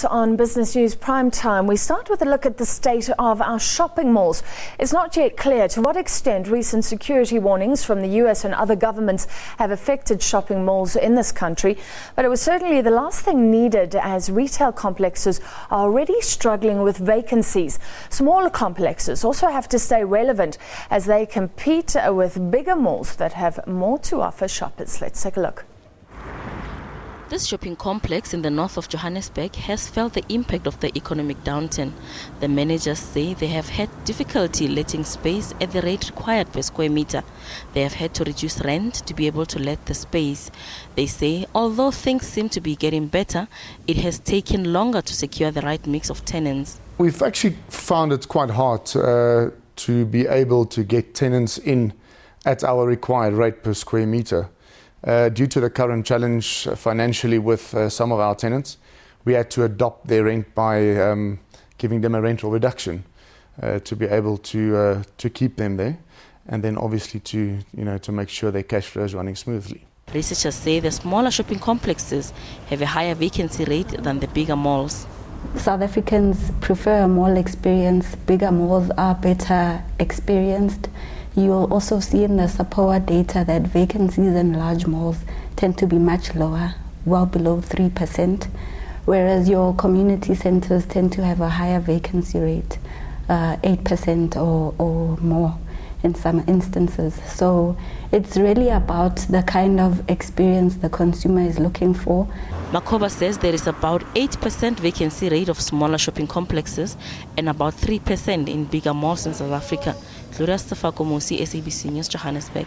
On Business News Prime Time, we start with a look at the state of our shopping malls. It's not yet clear to what extent recent security warnings from the US and other governments have affected shopping malls in this country, but it was certainly the last thing needed as retail complexes are already struggling with vacancies. Smaller complexes also have to stay relevant as they compete with bigger malls that have more to offer shoppers. Let's take a look. This shopping complex in the north of Johannesburg has felt the impact of the economic downturn. The managers say they have had difficulty letting space at the rate required per square meter. They have had to reduce rent to be able to let the space. They say although things seem to be getting better, it has taken longer to secure the right mix of tenants. We've actually found it quite hard to be able to get tenants in at our required rate per square meter. Due to the current challenge financially with some of our tenants, we had to adopt their rent by giving them a rental reduction to be able to keep them there, and then obviously to make sure their cash flow is running smoothly. Researchers say the smaller shopping complexes have a higher vacancy rate than the bigger malls. South Africans prefer a mall experience. Bigger malls are better experienced. You will also see in the SABC data that vacancies in large malls tend to be much lower, well below 3%, whereas your community centers tend to have a higher vacancy rate, 8% or more in some instances. So it's really about the kind of experience the consumer is looking for. Makoba says there is about 8% vacancy rate of smaller shopping complexes and about 3% in bigger malls in South Africa. Gloria Stefako, SABC News, Johannesburg.